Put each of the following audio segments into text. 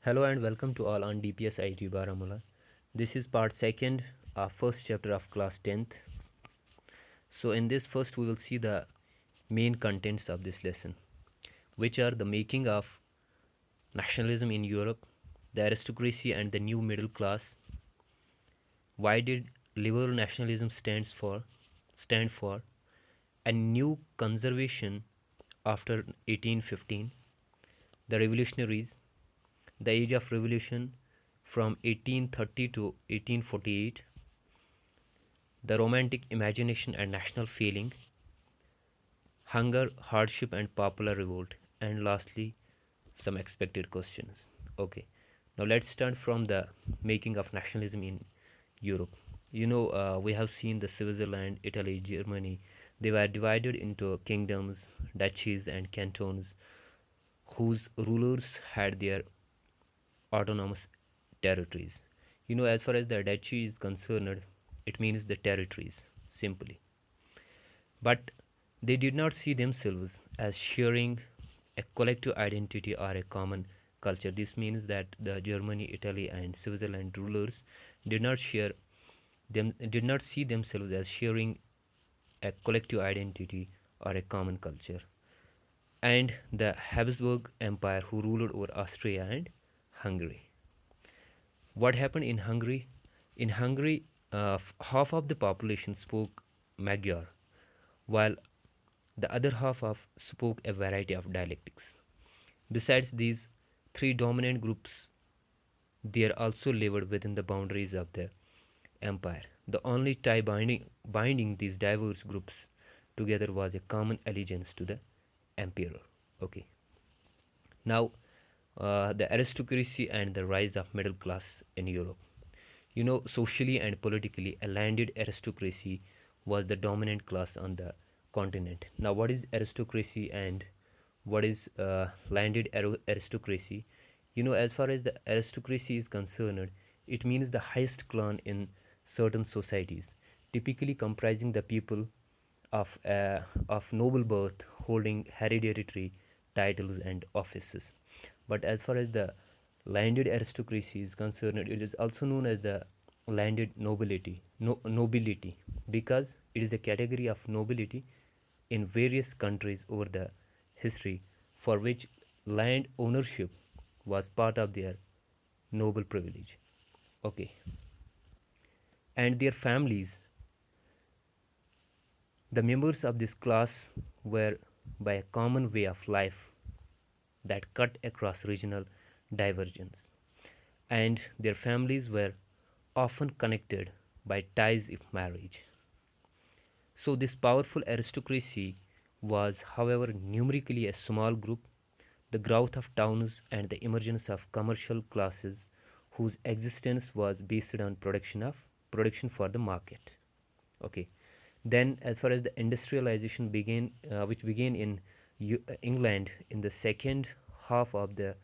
Hello and welcome to all on DPS IT Baramulla. This is part second, first chapter of class 10th. So in this first we will see the main contents of this lesson, which are the making of nationalism in Europe, the aristocracy and the new middle class. Why did liberal nationalism stand for a new conservation after 1815, the revolutionaries, the age of revolution from 1830 to 1848, the romantic imagination and national feeling, hunger, hardship, and popular revolt, and lastly, some expected questions. Okay, now let's start from the making of nationalism in Europe. We have seen the Switzerland, Italy, Germany. They were divided into kingdoms, duchies, and cantons, whose rulers had their autonomous territories. As far as the duchy is concerned, it means the territories, simply. But they did not see themselves as sharing a collective identity or a common culture. This means that the Germany, Italy, and Switzerland rulers did not see themselves as sharing a collective identity or a common culture. And the Habsburg Empire, who ruled over Austria and Hungary. What happened in Hungary? In Hungary, half of the population spoke Magyar, while the other half of spoke a variety of dialectics. Besides these three dominant groups, there also lived within the boundaries of the empire. The only tie binding these diverse groups together was a common allegiance to the emperor. Okay. Now, the aristocracy and the rise of middle class in Europe. Socially and politically, a landed aristocracy was the dominant class on the continent. Now, what is aristocracy and what is landed aristocracy? As far as the aristocracy is concerned, it means the highest clan in certain societies, typically comprising the people of noble birth, holding hereditary titles and offices. But as far as the landed aristocracy is concerned, it is also known as the landed nobility, because it is a category of nobility in various countries over the history, for which land ownership was part of their noble privilege. Okay. And their families, the members of this class were by a common way of life that cut across regional divergence, and their families were often connected by ties of marriage. So, this powerful aristocracy was, however, numerically a small group. The growth of towns and the emergence of commercial classes whose existence was based on production for the market. Okay. Then, as far as the industrialization began, which began in England in the second half of the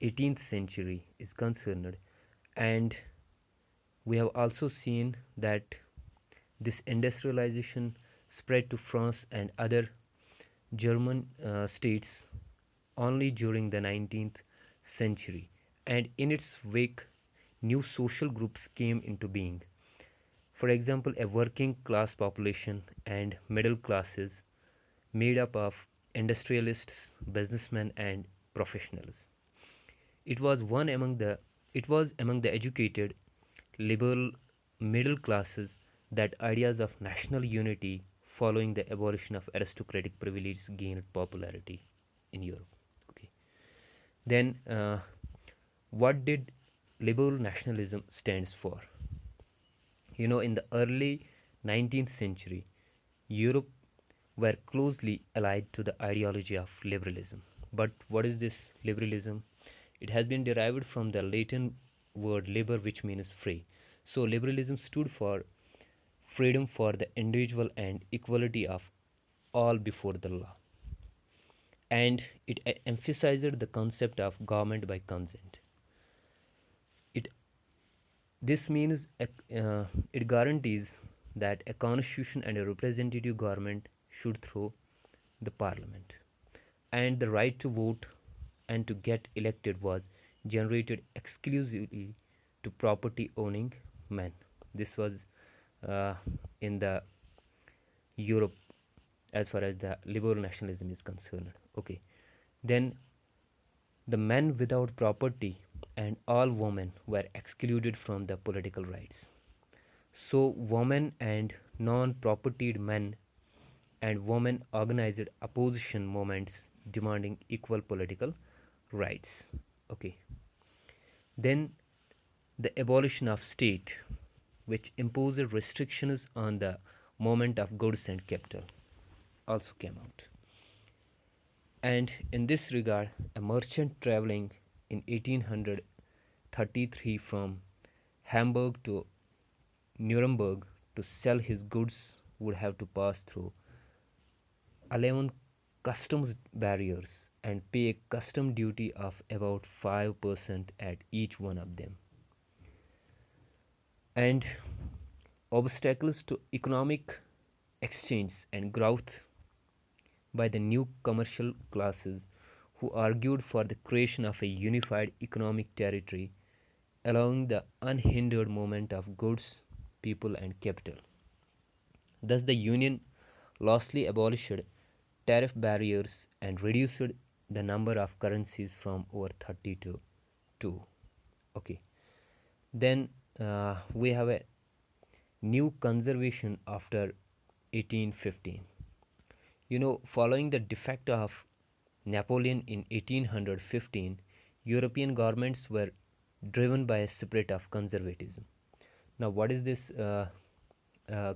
18th century, is concerned, and we have also seen that this industrialization spread to France and other German states only during the 19th century, and in its wake, new social groups came into being. For example, a working class population and middle classes made up of industrialists, businessmen, and professionals. It was one among the it was among the educated, liberal middle classes that ideas of national unity following the abolition of aristocratic privileges gained popularity in Europe. Okay. Then, what did liberal nationalism stands for? In the early 19th century, Europe were closely allied to the ideology of liberalism. But what is this liberalism? It has been derived from the Latin word liber, which means free. So, liberalism stood for freedom for the individual and equality of all before the law. And it emphasized the concept of government by consent. It This means it guarantees that a constitution and a representative government should through the parliament, and the right to vote and to get elected was generated exclusively to property owning men. This was uh, in the Europe as far as the liberal nationalism is concerned. Okay, then the men without property and all women were excluded from the political rights. So, women and non propertied men and women organized opposition movements demanding equal political rights. Okay, then the abolition of state, which imposed restrictions on the movement of goods and capital, also came out. And in this regard, a merchant traveling in 1833 from Hamburg to Nuremberg to sell his goods would have to pass through 11 customs barriers and pay a custom duty of about 5% at each one of them. And obstacles to economic exchange and growth by the new commercial classes who argued for the creation of a unified economic territory allowing the unhindered movement of goods, people, and capital. Thus, the Union lastly abolished tariff barriers and reduced the number of currencies from over 30 to 2. Okay. Then we have a new conservation after 1815. Following the defeat of Napoleon in 1815, European governments were driven by a spirit of conservatism. Now, what is this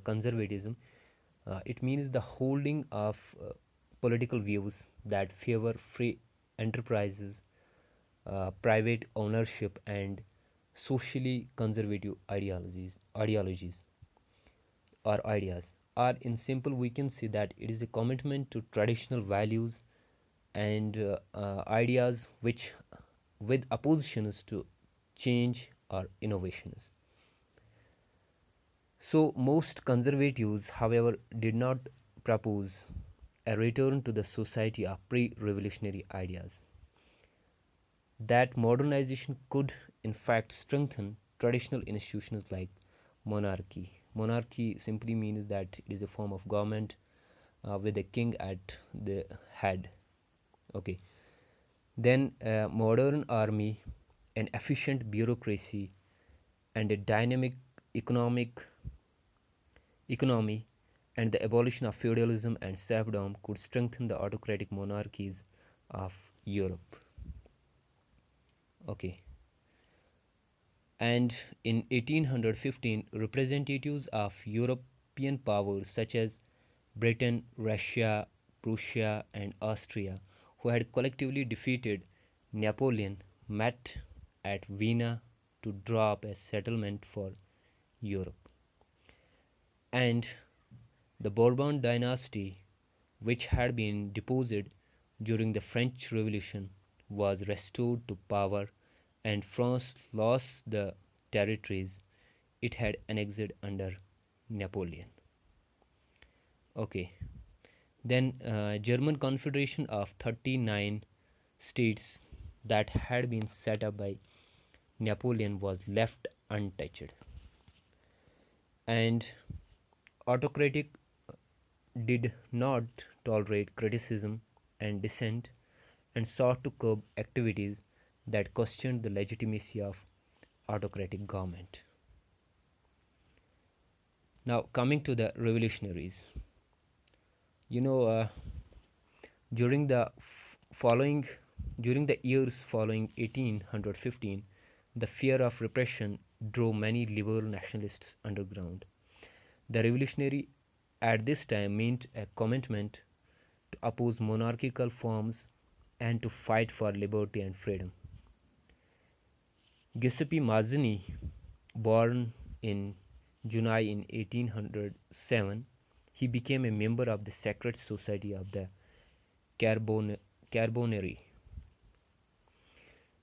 conservatism? It means the holding of political views that favor free enterprises, private ownership, and socially conservative ideologies or ideas. Or, in simple, we can say that it is a commitment to traditional values and ideas which with oppositions to change or innovations. So, most conservatives, however, did not propose a return to the society of pre revolutionary ideas. That modernization could, in fact, strengthen traditional institutions like monarchy. Monarchy simply means that it is a form of government with a king at the head. Okay. Then a modern army, an efficient bureaucracy, and a dynamic economic economy, and the abolition of feudalism and serfdom could strengthen the autocratic monarchies of Europe. Okay. And in 1815, representatives of European powers such as Britain, Russia, Prussia, and Austria, who had collectively defeated Napoleon, met at Vienna to draw up a settlement for Europe. And the Bourbon dynasty, which had been deposed during the French Revolution, was restored to power, and France lost the territories it had annexed under Napoleon. Okay, then German Confederation of 39 states that had been set up by Napoleon was left untouched, and autocratic did not tolerate criticism and dissent and sought to curb activities that questioned the legitimacy of autocratic government. Now, coming to the revolutionaries, you know, during the following during the years following 1815, the fear of repression drove many liberal nationalists underground. The revolutionary at this time meant a commitment to oppose monarchical forms and to fight for liberty and freedom. Giuseppe Mazzini, born in July in 1807, he became a member of the Secret Society of the Carbonari.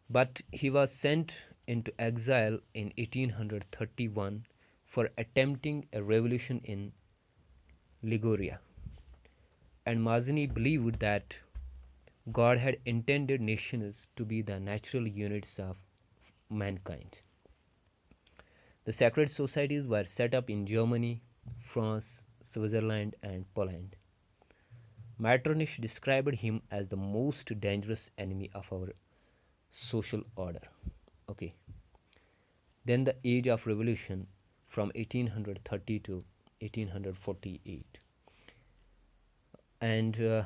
But he was sent into exile in 1831 for attempting a revolution in Liguria. And Mazzini believed that God had intended nations to be the natural units of mankind. The sacred societies were set up in Germany, France, Switzerland, and Poland. Metternich described him as the most dangerous enemy of our social order. Okay. Then the Age of Revolution from 1830 to 1848. And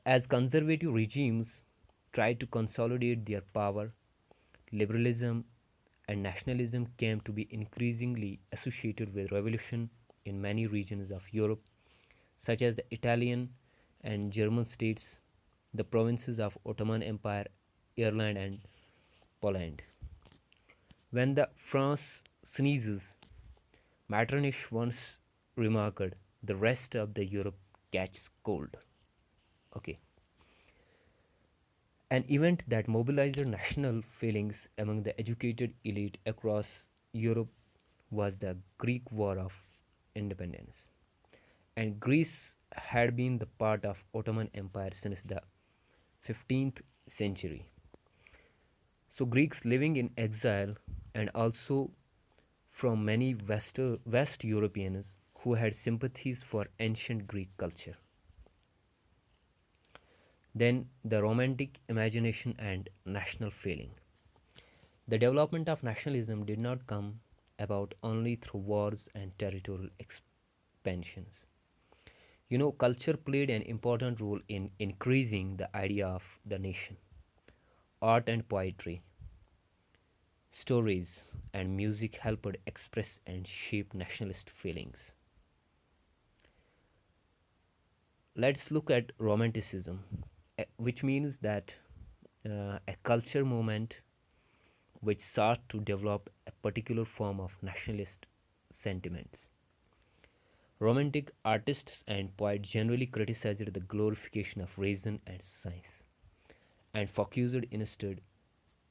as conservative regimes tried to consolidate their power, liberalism and nationalism came to be increasingly associated with revolution in many regions of Europe, such as the Italian and German states, the provinces of Ottoman Empire, Ireland, and Poland. When the France sneezes, Metternich once remarked, the rest of the Europe catches cold. Okay. An event that mobilized national feelings among the educated elite across Europe was the Greek War of Independence. And Greece had been the part of Ottoman Empire since the 15th century. So Greeks living in exile and also from many West Europeans who had sympathies for ancient Greek culture. Then the romantic imagination and national feeling. The development of nationalism did not come about only through wars and territorial expansions. Culture played an important role in increasing the idea of the nation. Art and poetry, stories, and music helped express and shape nationalist feelings. Let's look at Romanticism, which means that a culture movement which sought to develop a particular form of nationalist sentiments. Romantic artists and poets generally criticized the glorification of reason and science and focused instead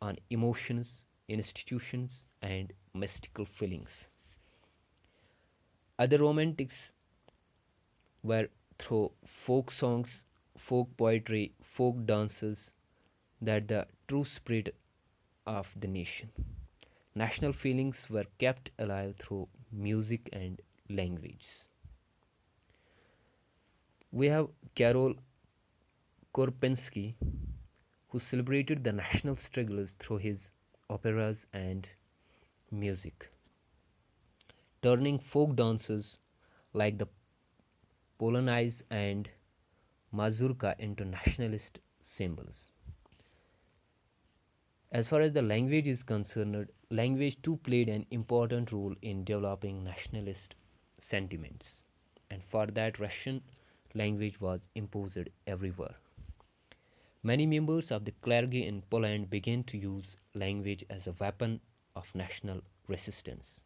on emotions, institutions, and mystical feelings. Other romantics were through folk songs, folk poetry, folk dances that the true spirit of the nation. National feelings were kept alive through music and language. We have Karol Korpensky, who celebrated the national struggles through his operas and music, turning folk dances like the Polonaise and mazurka into nationalist symbols. As far as the language is concerned, language too played an important role in developing nationalist sentiments, and for that, Russian language was imposed everywhere. Many members of the clergy in Poland began to use language as a weapon of national resistance.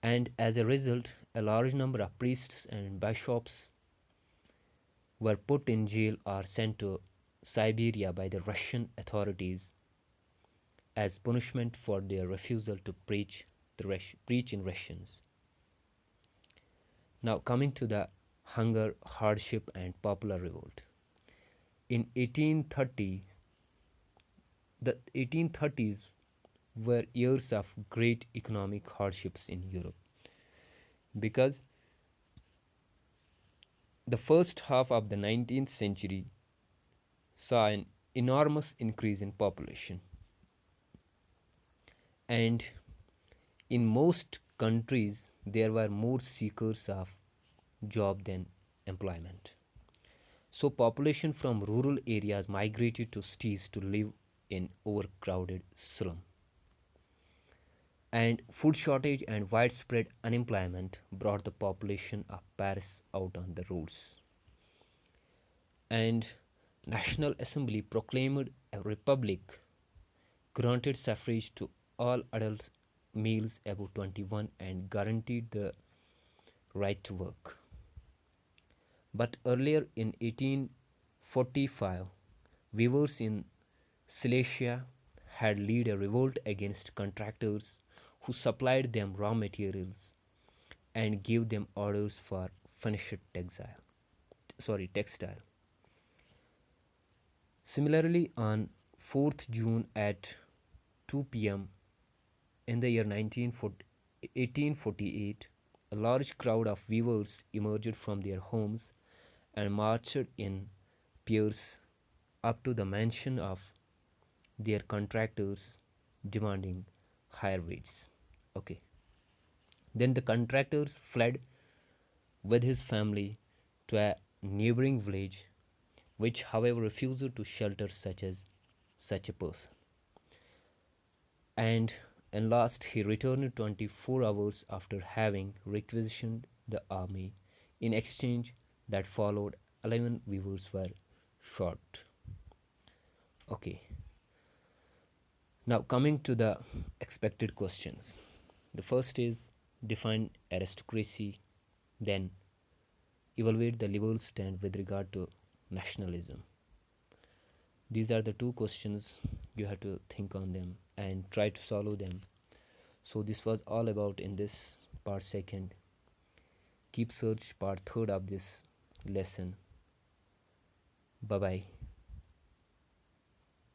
And as a result, a large number of priests and bishops were put in jail or sent to Siberia by the Russian authorities as punishment for their refusal to preach in Russians. Now coming to the hunger, hardship, and popular revolt. In 1830s, the 1830s were years of great economic hardships in Europe because the first half of the 19th century saw an enormous increase in population, and in most countries there were more seekers of job than employment. So population from rural areas migrated to cities to live in overcrowded slum. And food shortage and widespread unemployment brought the population of Paris out on the roads. And National Assembly proclaimed a republic, granted suffrage to all adult males above 21, and guaranteed the right to work. But earlier in 1845, weavers in Silesia had led a revolt against contractors who supplied them raw materials and gave them orders for finished textile. Similarly, on 4th June at 2 p.m. in the year 1848, a large crowd of weavers emerged from their homes and marched in pairs up to the mansion of their contractors demanding higher wages. Okay. Then the contractors fled with his family to a neighboring village, which however refused to shelter such a person. And at last he returned 24 hours after having requisitioned the army. In exchange that followed, 11 weavers were shot. Okay, now coming to the expected questions. The first is define aristocracy, then evaluate the liberal stand with regard to nationalism. These are the two questions you have to think on them and try to solve them. So this was all about in this part second. Keep search part third of this lesson. Bye bye.